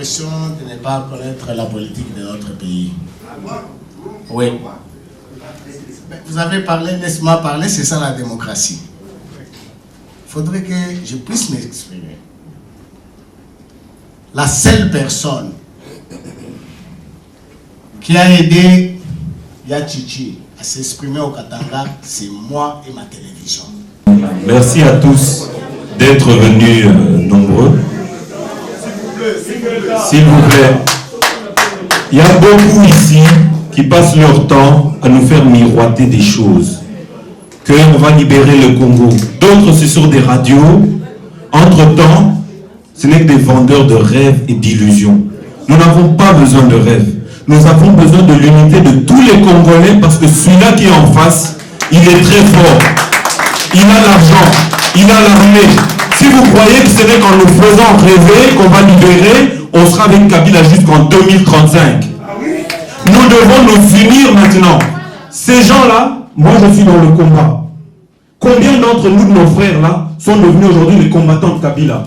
l'impression de ne pas connaître la politique de notre pays. Oui. Vous avez parlé, laisse-moi parler, c'est ça la démocratie. Il faudrait que je puisse m'exprimer. La seule personne qui a aidé Yachichi à s'exprimer au Katanga, c'est moi et ma télévision. Merci à tous d'être venus nombreux. S'il vous plaît. Il y a beaucoup ici qui passent leur temps à nous faire miroiter des choses. Qu'on va libérer le Congo. D'autres, c'est sur des radios. Entre-temps, ce n'est que des vendeurs de rêves et d'illusions. Nous n'avons pas besoin de rêves. Nous avons besoin de l'unité de tous les Congolais parce que celui-là qui est en face, il est très fort. Il a l'argent, il a l'armée. Si vous croyez que ce n'est qu'en nous faisant rêver qu'on va libérer, on sera avec Kabila jusqu'en 2035. Nous devons nous unir maintenant. Ces gens-là, moi je suis dans le combat. Combien d'entre nous, de nos frères-là, sont devenus aujourd'hui les combattants de Kabila?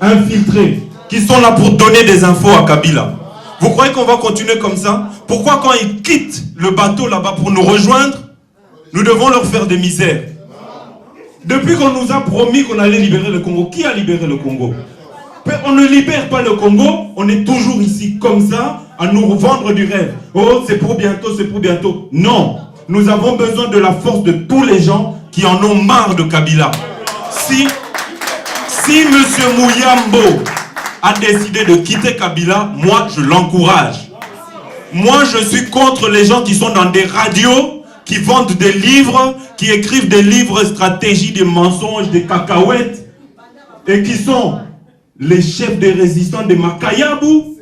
Infiltrés, qui sont là pour donner des infos à Kabila. Vous croyez qu'on va continuer comme ça? Pourquoi quand ils quittent le bateau là-bas pour nous rejoindre, nous devons leur faire des misères? Depuis qu'on nous a promis qu'on allait libérer le Congo, qui a libéré le Congo? On ne libère pas le Congo, on est toujours ici comme ça, à nous vendre du rêve. Oh, c'est pour bientôt, c'est pour bientôt. Non, nous avons besoin de la force de tous les gens qui en ont marre de Kabila. Si M. Mouyambo a décidé de quitter Kabila, moi je l'encourage. Moi je suis contre les gens qui sont dans des radios, qui vendent des livres, qui écrivent des livres stratégies, des mensonges, des cacahuètes, et qui sont les chefs des résistants des Makayabou,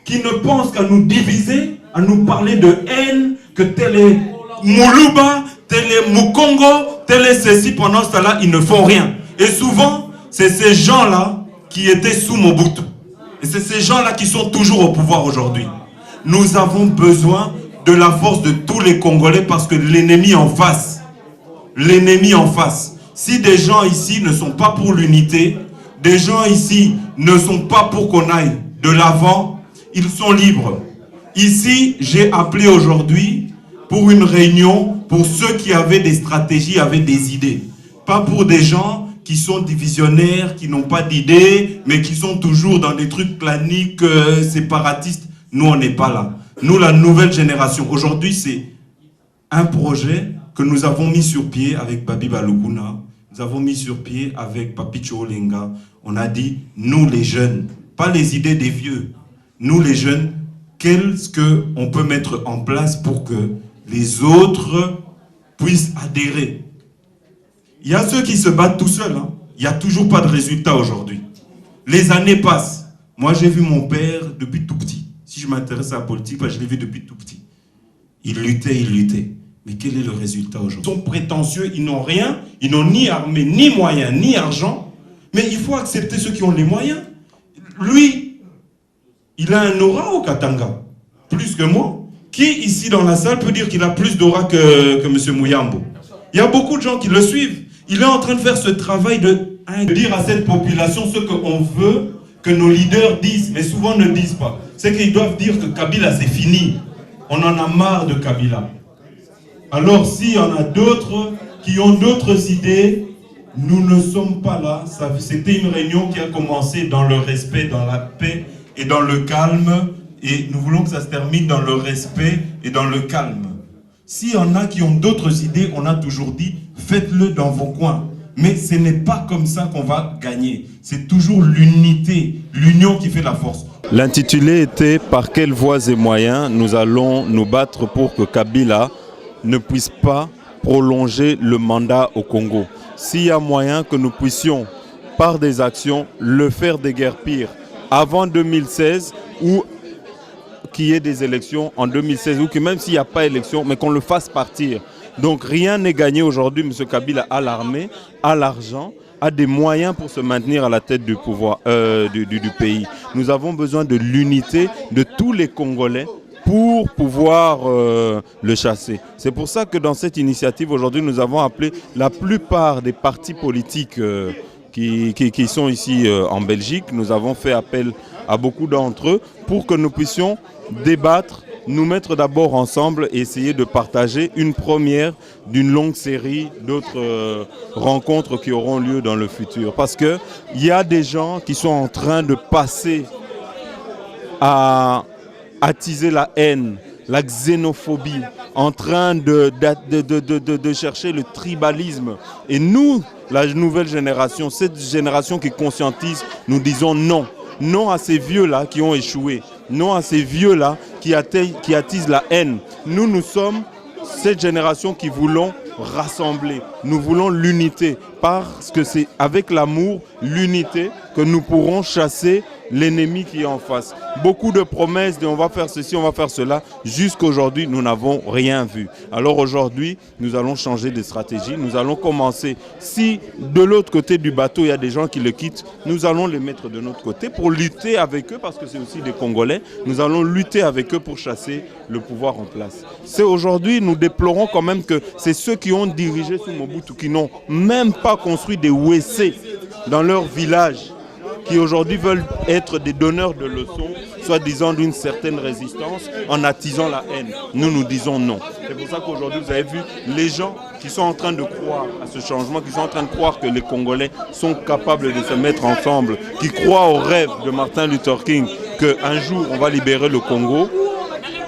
qui ne pensent qu'à nous diviser, à nous parler de haine, que tel est Moulouba, tel est Mukongo, tel est ceci. Pendant ce temps-là, ils ne font rien. Et souvent, c'est ces gens-là qui étaient sous Mobutu. Et c'est ces gens-là qui sont toujours au pouvoir aujourd'hui. Nous avons besoin de la force de tous les Congolais parce que l'ennemi en face, si des gens ici ne sont pas pour l'unité, des gens ici ne sont pas pour qu'on aille de l'avant, ils sont libres. Ici, j'ai appelé aujourd'hui pour une réunion pour ceux qui avaient des stratégies, avaient des idées. Pas pour des gens qui sont divisionnaires, qui n'ont pas d'idées, mais qui sont toujours dans des trucs claniques, séparatistes. Nous, on n'est pas là. Nous, la nouvelle génération, aujourd'hui, c'est un projet que nous avons mis sur pied avec Babi Balukuna. Nous avons mis sur pied avec Papi Tcholenga. On a dit, nous les jeunes, pas les idées des vieux, nous les jeunes, qu'est-ce qu'on peut mettre en place pour que les autres puissent adhérer? Il y a ceux qui se battent tout seuls. Hein. Il n'y a toujours pas de résultat aujourd'hui. Les années passent. Moi, j'ai vu mon père depuis tout petit. Si je m'intéresse à la politique, je l'ai vu depuis tout petit. Il luttait. Mais quel est le résultat aujourd'hui? Ils sont prétentieux, ils n'ont rien, ils n'ont ni armée, ni moyens, ni argent. Mais il faut accepter ceux qui ont les moyens. Lui, il a un aura au Katanga, plus que moi. Qui, ici dans la salle, peut dire qu'il a plus d'aura que M. Mouyambo? Il y a beaucoup de gens qui le suivent. Il est en train de faire ce travail de dire à cette population ce qu'on veut que nos leaders disent, mais souvent ne disent pas. C'est qu'ils doivent dire que Kabila, c'est fini. On en a marre de Kabila. Alors, s'il y en a d'autres qui ont d'autres idées, nous ne sommes pas là. C'était une réunion qui a commencé dans le respect, dans la paix et dans le calme. Et nous voulons que ça se termine dans le respect et dans le calme. S'il y en a qui ont d'autres idées, on a toujours dit, faites-le dans vos coins. Mais ce n'est pas comme ça qu'on va gagner. C'est toujours l'unité, l'union qui fait la force. L'intitulé était « Par quelles voies et moyens nous allons nous battre pour que Kabila ne puisse pas prolonger le mandat au Congo. S'il y a moyen que nous puissions, par des actions, le faire déguerpir avant 2016 ou qu'il y ait des élections en 2016 ou que même s'il n'y a pas d'élection, mais qu'on le fasse partir. Donc rien n'est gagné aujourd'hui. M. Kabila a l'armée, a l'argent, a des moyens pour se maintenir à la tête du pouvoir du pays. Nous avons besoin de l'unité de tous les Congolais pour pouvoir le chasser. C'est pour ça que dans cette initiative, aujourd'hui, nous avons appelé la plupart des partis politiques qui sont ici en Belgique. Nous avons fait appel à beaucoup d'entre eux pour que nous puissions débattre, nous mettre d'abord ensemble et essayer de partager une première d'une longue série d'autres rencontres qui auront lieu dans le futur. Parce qu'il y a des gens qui sont en train de passer à attiser la haine, la xénophobie, en train de chercher le tribalisme. Et nous, la nouvelle génération, cette génération qui conscientise, nous disons non. Non à ces vieux-là qui ont échoué. Non à ces vieux-là qui attisent la haine. Nous sommes cette génération qui voulons rassembler. Nous voulons l'unité. Parce que c'est avec l'amour, l'unité, que nous pourrons chasser l'ennemi qui est en face. Beaucoup de promesses de on va faire ceci, on va faire cela. Jusqu'aujourd'hui, nous n'avons rien vu. Alors aujourd'hui, nous allons changer de stratégie. Nous allons commencer. Si de l'autre côté du bateau, il y a des gens qui le quittent, nous allons les mettre de notre côté pour lutter avec eux, parce que c'est aussi des Congolais. Nous allons lutter avec eux pour chasser le pouvoir en place. C'est aujourd'hui, nous déplorons quand même que c'est ceux qui ont dirigé sous Mobutu, qui n'ont même pas construit des WC dans leur village, qui aujourd'hui veulent être des donneurs de leçons, soi-disant d'une certaine résistance, en attisant la haine. Nous disons non. C'est pour ça qu'aujourd'hui, vous avez vu les gens qui sont en train de croire à ce changement, qui sont en train de croire que les Congolais sont capables de se mettre ensemble, qui croient au rêve de Martin Luther King, qu'un jour, on va libérer le Congo.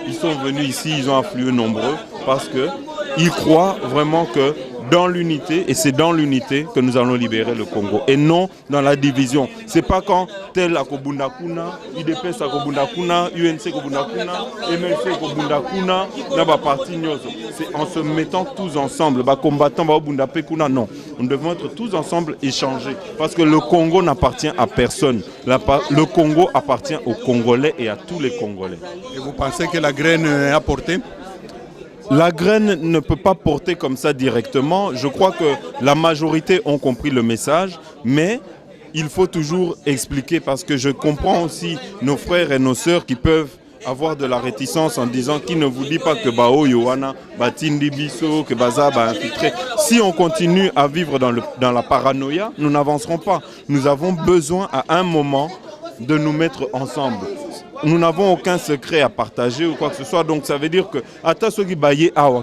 Ils sont venus ici, ils ont afflué nombreux, parce qu'ils croient vraiment que dans l'unité, et c'est dans l'unité que nous allons libérer le Congo, et non dans la division. C'est pas quand tel a Kobundakuna, IDPS a Kobundakuna, UNC Kobundakuna, MLC Kobundakuna, n'a parti nyoso. C'est en se mettant tous ensemble, combattant Kobundapekuna, non. Nous devons être tous ensemble, échanger, parce que le Congo n'appartient à personne. Le Congo appartient aux Congolais et à tous les Congolais. Et vous pensez que la graine est apportée ? La graine ne peut pas porter comme ça directement. Je crois que la majorité ont compris le message, mais il faut toujours expliquer, parce que je comprends aussi nos frères et nos sœurs qui peuvent avoir de la réticence en disant qui ne vous dit pas que Bao Yohana, Batindi Biso, que Baza va infiltrer. Si on continue à vivre dans la paranoïa, nous n'avancerons pas. Nous avons besoin à un moment de nous mettre ensemble. Nous n'avons aucun secret à partager ou quoi que ce soit. Donc ça veut dire que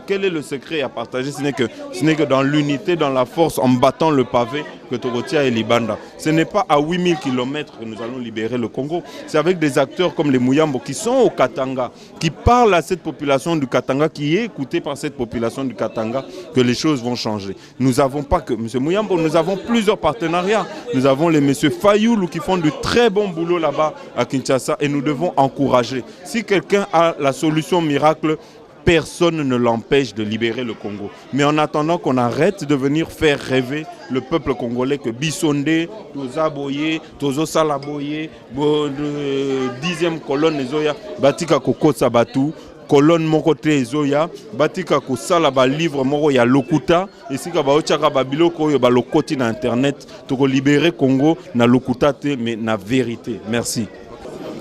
quel est le secret à partager? Ce n'est que dans l'unité, dans la force, en battant le pavé, que Torotia et Libanda. Ce n'est pas à 8000 km que nous allons libérer le Congo. C'est avec des acteurs comme les Muyambo qui sont au Katanga, qui parlent à cette population du Katanga, qui est écoutée par cette population du Katanga, que les choses vont changer. Nous n'avons pas que M. Muyambo, nous avons plusieurs partenariats. Nous avons les M. Fayoulou qui font du très bon boulot là-bas à Kinshasa, et nous devons encourager. Si quelqu'un a la solution miracle, personne ne l'empêche de libérer le Congo. Mais en attendant qu'on arrête de venir faire rêver le peuple congolais que Bissondé, Toza Boye, Tozo Salaboye, 10e colonne Ezoya, Batika Koko Sabatu, colonne Mokote Ezoya, Batika Kosala ba livre moko ya lokuta, esika ba ochaka ba biloko yo ba lokoti na internet, toko libérer Congo na lokuta te mais na vérité. Merci.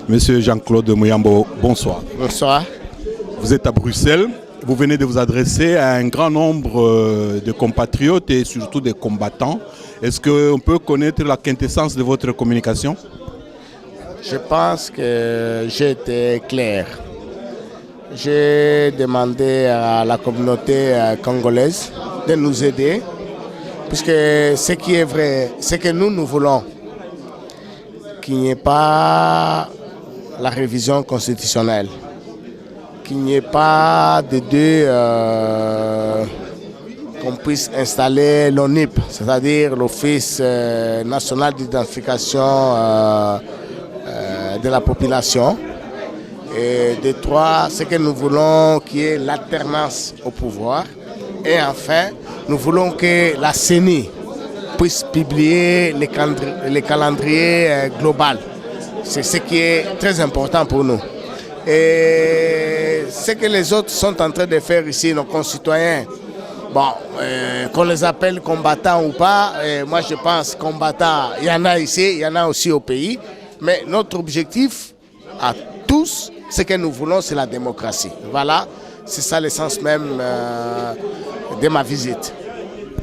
Monsieur Jean-Claude Muyambo, bonsoir. Bonsoir. Vous êtes à Bruxelles. Vous venez de vous adresser à un grand nombre de compatriotes et surtout des combattants. Est-ce qu'on peut connaître la quintessence de votre communication? Je pense que j'ai été clair. J'ai demandé à la communauté congolaise de nous aider, puisque ce qui est vrai, c'est que nous voulons qu'il n'y ait pas la révision constitutionnelle, qu'il n'y ait pas de qu'on puisse installer l'ONIP, c'est-à-dire l'Office national d'identification de la population. Et de trois, c'est que nous voulons qu'il y ait l'alternance au pouvoir. Et enfin, nous voulons que la CENI puisse publier les calendriers global. C'est ce qui est très important pour nous. Et ce que les autres sont en train de faire ici, nos concitoyens, bon, qu'on les appelle combattants ou pas, moi je pense combattants, il y en a ici, il y en a aussi au pays. Mais notre objectif à tous, ce que nous voulons, c'est la démocratie. Voilà, c'est ça l'essence même de ma visite.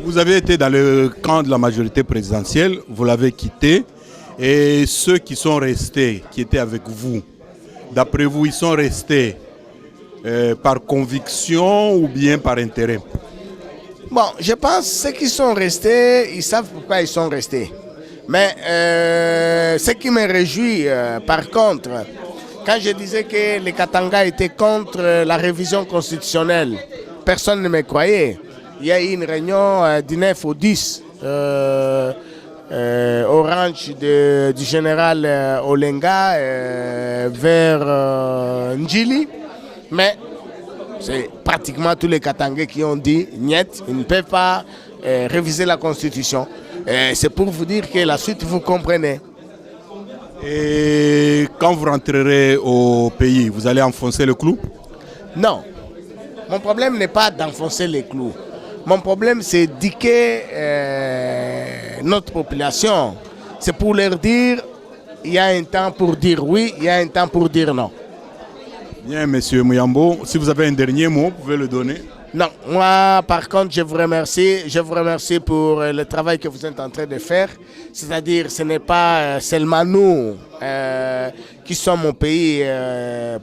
Vous avez été dans le camp de la majorité présidentielle, vous l'avez quitté. Et ceux qui sont restés, qui étaient avec vous, d'après vous, ils sont restés par conviction ou bien par intérêt? Bon, je pense que ceux qui sont restés, ils savent pourquoi ils sont restés. Mais ce qui me réjouit, par contre, quand je disais que les Katanga étaient contre la révision constitutionnelle, personne ne me croyait. Il y a eu une réunion du 9 au 10 au ranch du général Olenga vers Njili. Mais c'est pratiquement tous les Katangais qui ont dit niet, ils ne peuvent pas réviser la constitution. C'est pour vous dire que la suite, vous comprenez. Et quand vous rentrerez au pays, vous allez enfoncer le clou? Non. Mon problème n'est pas d'enfoncer les clous. Mon problème, c'est d'éduquer notre population. C'est pour leur dire, il y a un temps pour dire oui, il y a un temps pour dire non. Bien, Monsieur Muyambo, si vous avez un dernier mot, vous pouvez le donner. Non, moi, par contre, je vous remercie pour le travail que vous êtes en train de faire. C'est-à-dire, ce n'est pas seulement nous qui sommes au pays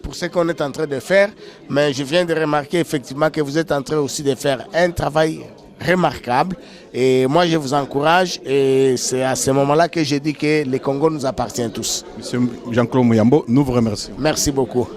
pour ce qu'on est en train de faire, mais je viens de remarquer effectivement que vous êtes en train aussi de faire un travail remarquable. Et moi, je vous encourage et c'est à ce moment-là que je dis que le Congo nous appartient tous. Monsieur Jean-Claude Muyambo, nous vous remercions. Merci beaucoup.